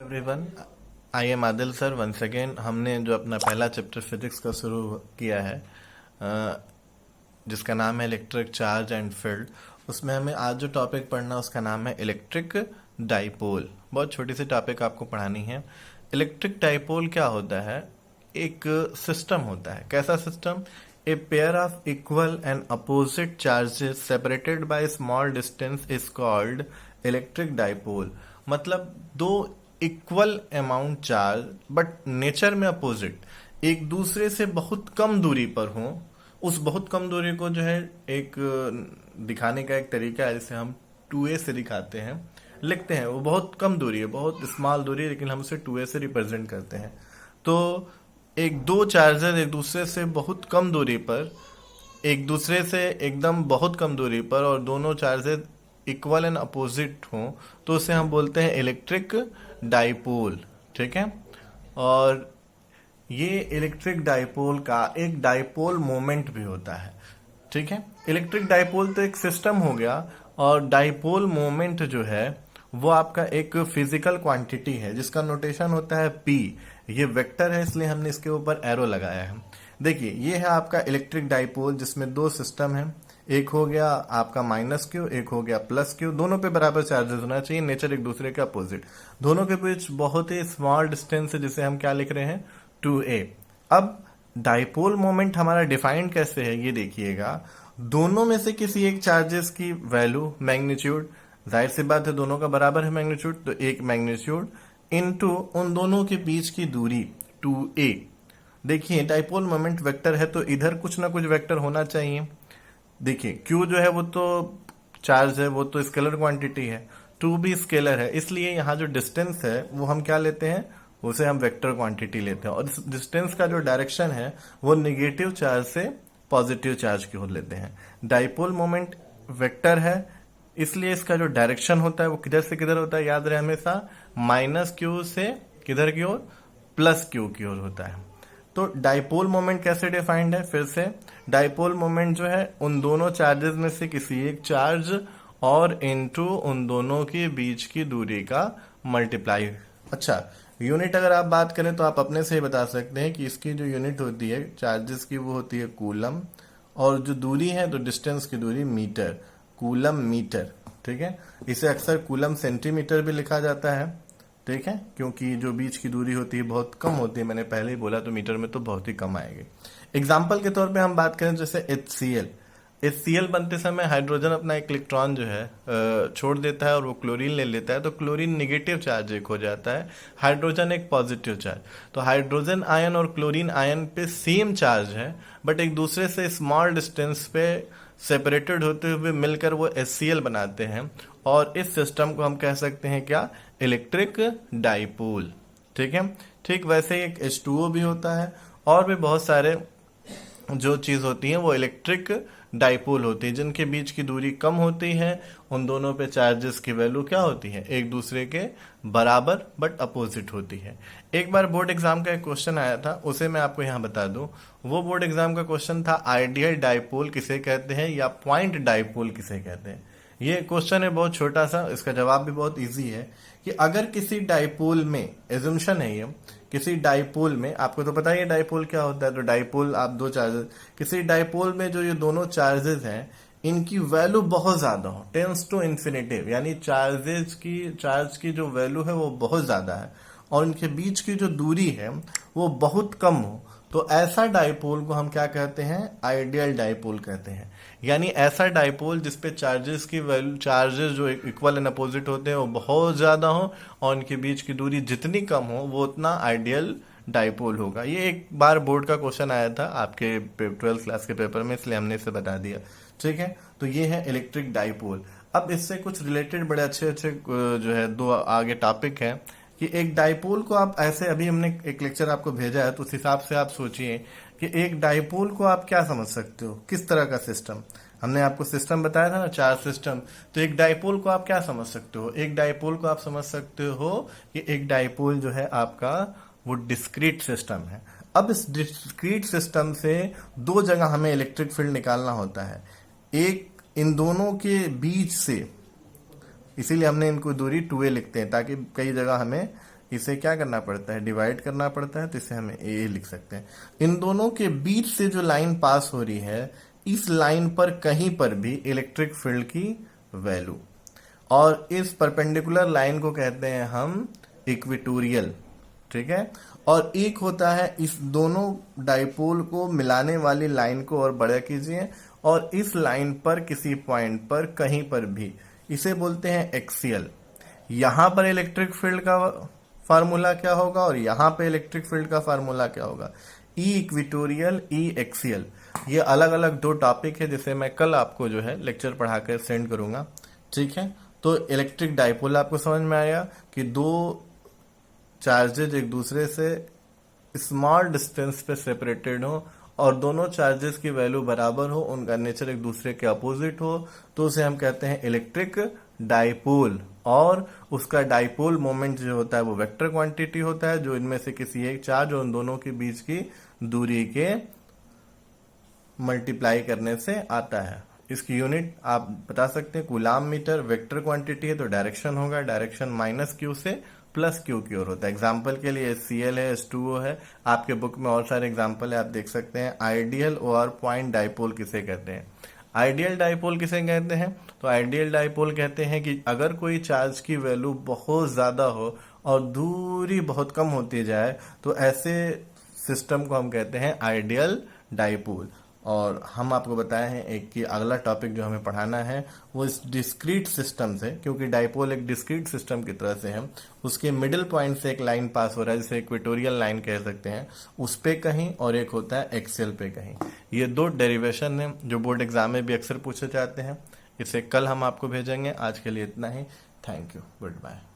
Everyone, I am Adil sir. Once again हमने जो अपना पहला चैप्टर फिजिक्स का शुरू किया है, जिसका नाम है इलेक्ट्रिक चार्ज एंड फील्ड, उसमें हमें आज जो टॉपिक पढ़ना है उसका नाम है इलेक्ट्रिक डाइपोल। बहुत छोटी सी टॉपिक आपको पढ़ानी है। इलेक्ट्रिक डाइपोल क्या होता है? एक सिस्टम होता है। कैसा system? A pair of equal and opposite charges separated by small distance is called electric dipole. मतलब दो equal amount charge but nature में अपोजिट, एक दूसरे से बहुत कम दूरी पर हो। उस बहुत कम दूरी को जो है एक दिखाने का एक तरीका है, जिसे हम 2a से दिखाते हैं, लिखते हैं। वो बहुत कम दूरी है, बहुत स्मॉल दूरी है, लेकिन हम उसे 2a से रिप्रेजेंट करते हैं। तो एक दो चार्जर एक दूसरे से बहुत कम दूरी पर, एक दूसरे से एकदम बहुत कम दूरी पर, और दोनों चार्जर इक्वल एंड अपोजिट हो, तो उसे हम बोलते हैं इलेक्ट्रिक डाइपोल। ठीक है। और ये इलेक्ट्रिक डाइपोल का एक डाइपोल मोमेंट भी होता है। ठीक है। इलेक्ट्रिक डाइपोल तो एक सिस्टम हो गया, और डाइपोल मोमेंट जो है वो आपका एक फिजिकल क्वांटिटी है, जिसका नोटेशन होता है p। ये वेक्टर है, इसलिए हमने इसके ऊपर एरो लगाया है। देखिए, ये है आपका इलेक्ट्रिक डाइपोल, जिसमें दो सिस्टम है। एक हो गया आपका माइनस क्यू, एक हो गया प्लस क्यू। दोनों पे बराबर चार्जेस होना चाहिए, नेचर एक दूसरे के अपोजिट। दोनों के बीच बहुत ही स्मॉल डिस्टेंस है, जिसे हम क्या लिख रहे हैं? 2a। अब डाइपोल मोमेंट हमारा डिफाइंड कैसे है, ये देखिएगा। दोनों में से किसी एक चार्जेस की वैल्यू, मैग्नीट्यूड, जाहिर सी बात है दोनों का बराबर है मैग्नीट्यूड, तो एक मैग्नीट्यूड इनटू उन दोनों के बीच की दूरी 2a। देखिए, डाइपोल मोमेंट वेक्टर है, तो इधर कुछ ना कुछ वेक्टर होना चाहिए। देखिए, q जो है वो तो चार्ज है, वो तो स्केलर क्वांटिटी है, 2 भी स्केलर है, इसलिए यहाँ जो डिस्टेंस है वो हम क्या लेते हैं? उसे हम वेक्टर क्वांटिटी लेते हैं। और इस डिस्टेंस का जो डायरेक्शन है वो निगेटिव चार्ज से पॉजिटिव चार्ज की ओर लेते हैं। डाइपोल मोमेंट वेक्टर है, इसलिए इसका जो डायरेक्शन होता है वो किधर से किधर होता है? याद रहे हमेशा, माइनस क्यू से किधर की ओर? प्लस क्यू की ओर होता है। तो डाइपोल मोमेंट कैसे डिफाइंड है? फिर से, डाइपोल मोमेंट जो है उन दोनों चार्जेस में से किसी एक चार्ज और इनटू उन दोनों के बीच की दूरी का मल्टीप्लाई। अच्छा, यूनिट अगर आप बात करें तो आप अपने से ही बता सकते हैं कि इसकी जो यूनिट होती है चार्जेस की, वो होती है कूलम, और जो दूरी है तो डिस्टेंस की दूरी मीटर, कूलम मीटर। ठीक है। इसे अक्सर कूलम सेंटीमीटर भी लिखा जाता है। ठीक है, क्योंकि जो बीच की दूरी होती है बहुत कम होती है। मैंने पहले ही बोला, तो मीटर में तो बहुत ही कम आएगी। एग्जाम्पल के तौर पे हम बात करें, जैसे HCl। HCl बनते समय हाइड्रोजन अपना एक इलेक्ट्रॉन जो है छोड़ देता है, और वो क्लोरीन ले लेता है, तो क्लोरीन निगेटिव चार्ज एक हो जाता है, हाइड्रोजन एक पॉजिटिव चार्ज। तो हाइड्रोजन आयन और क्लोरीन आयन पे सेम चार्ज है, बट एक दूसरे से स्मॉल डिस्टेंस पे सेपरेटेड होते हुए मिलकर वो HCl बनाते हैं, और इस सिस्टम को हम कह सकते हैं क्या? Electric dipole. ठीक है। ठीक वैसे ही एक H2O भी होता है, और भी बहुत सारे जो चीज होती है वो इलेक्ट्रिक डाइपोल होती है, जिनके बीच की दूरी कम होती है। उन दोनों पे चार्जेस की वैल्यू क्या होती है? एक दूसरे के बराबर बट अपोजिट होती है। एक बार बोर्ड एग्जाम का एक क्वेश्चन आया था, उसे मैं आपको यहाँ बता दूं। वो बोर्ड एग्जाम का क्वेश्चन था, आइडियल डाइपोल किसे कहते हैं, या पॉइंट डाइपोल किसे कहते हैं। ये क्वेश्चन है बहुत छोटा सा, इसका जवाब भी बहुत इजी है कि अगर किसी डाइपोल में, एजम्पशन है ये, किसी डाइपोल में, आपको तो पता ही है डाइपोल क्या होता है। तो डाइपोल, आप दो चार्जेस, किसी डाइपोल में जो ये दोनों चार्जेस हैं, इनकी वैल्यू बहुत ज्यादा हो, टेंस टू इन्फिनिटिव, यानी चार्ज की जो वैल्यू है वो बहुत ज्यादा है, और इनके बीच की जो दूरी है वो बहुत कम हो, तो ऐसा डाइपोल को हम क्या कहते हैं? आइडियल डाइपोल कहते हैं। यानी ऐसा डाइपोल जिसपे चार्जेस की वैल्यू, चार्जेस जो इक्वल एंड अपोजिट होते हैं वो बहुत ज्यादा हो, और उनके बीच की दूरी जितनी कम हो, वो उतना आइडियल डाइपोल होगा। ये एक बार बोर्ड का क्वेश्चन आया था आपके 12th क्लास के पेपर में, इसलिए हमने इसे बता दिया। ठीक है। तो ये है इलेक्ट्रिक डाइपोल। अब इससे कुछ रिलेटेड बड़े अच्छे अच्छे जो है दो आगे टॉपिक है, कि एक डाइपोल को आप ऐसे, अभी हमने एक लेक्चर आपको भेजा है, तो उस हिसाब से आप सोचिए कि एक डाइपोल को आप क्या समझ सकते हो, किस तरह का सिस्टम। हमने आपको सिस्टम बताया था ना, चार्ज सिस्टम। तो एक डाइपोल को आप क्या समझ सकते हो? एक डाइपोल को आप समझ सकते हो कि एक डाइपोल जो है आपका, वो डिस्क्रीट सिस्टम है। अब इस डिस्क्रीट सिस्टम से दो जगह हमें इलेक्ट्रिक फील्ड निकालना होता है। एक, इन दोनों के बीच से, इसीलिए हमने इनको दूरी 2a लिखते हैं, ताकि कई जगह हमें इसे क्या करना पड़ता है, डिवाइड करना पड़ता है, तो इसे हम ए लिख सकते हैं। इन दोनों के बीच से जो लाइन पास हो रही है, इस लाइन पर कहीं पर भी इलेक्ट्रिक फील्ड की वैल्यू, और इस परपेंडिकुलर लाइन को कहते हैं हम इक्वेटोरियल, ठीक है। और एक होता है इस दोनों डाइपोल को मिलाने वाली लाइन को और बड़ा कीजिए, और इस लाइन पर किसी पॉइंट पर कहीं पर भी, इसे बोलते हैं एक्सियल। यहां पर इलेक्ट्रिक फील्ड का फार्मूला क्या होगा और यहां पे इलेक्ट्रिक फील्ड का फार्मूला क्या होगा, ई इक्वेटोरियल, ई एक्सियल। ये अलग अलग दो टॉपिक है जिसे मैं कल आपको जो है लेक्चर पढ़ाकर सेंड करूंगा, ठीक है। तो इलेक्ट्रिक डाइपोल आपको समझ में आया कि दो चार्जेज एक दूसरे से स्मॉल डिस्टेंस पे सेपरेटेड हो और दोनों चार्जेस की वैल्यू बराबर हो, उनका नेचर एक दूसरे के अपोजिट हो, तो उसे हम कहते हैं इलेक्ट्रिक डाइपोल। और उसका डाइपोल मोमेंट जो होता है वो वेक्टर क्वांटिटी होता है, जो इनमें से किसी एक चार्ज और उन दोनों के बीच की दूरी के मल्टीप्लाई करने से आता है। इसकी यूनिट आप बता सकते हैं कूलाम मीटर। वेक्टर क्वांटिटी है तो डायरेक्शन होगा, डायरेक्शन माइनस क्यू से प्लस क्यू की ओर होता है। एग्जाम्पल के लिए Cl है, H2O है, आपके बुक में और सारे एग्जाम्पल है, आप देख सकते हैं। आइडियल और पॉइंट डाइपोल किसे कहते हैं, आइडियल डाइपोल किसे कहते हैं, तो आइडियल डाइपोल कहते हैं कि अगर कोई चार्ज की वैल्यू बहुत ज्यादा हो और दूरी बहुत कम होती जाए, तो ऐसे सिस्टम को हम कहते हैं आइडियल डाइपोल। और हम आपको बताए हैं एक कि अगला टॉपिक जो हमें पढ़ाना है वो इस डिस्क्रीट सिस्टम से, क्योंकि डाइपोल एक डिस्क्रीट सिस्टम की तरह से है, उसके मिडिल पॉइंट से एक लाइन पास हो रहा है जिसे इक्वेटोरियल लाइन कह सकते हैं, उस पे कहीं, और एक होता है एक्सेल पे कहीं। ये दो डेरिवेशन है जो बोर्ड एग्जाम में भी अक्सर पूछे जाते हैं। इसे कल हम आपको भेजेंगे। आज के लिए इतना ही। Thank you, good bye.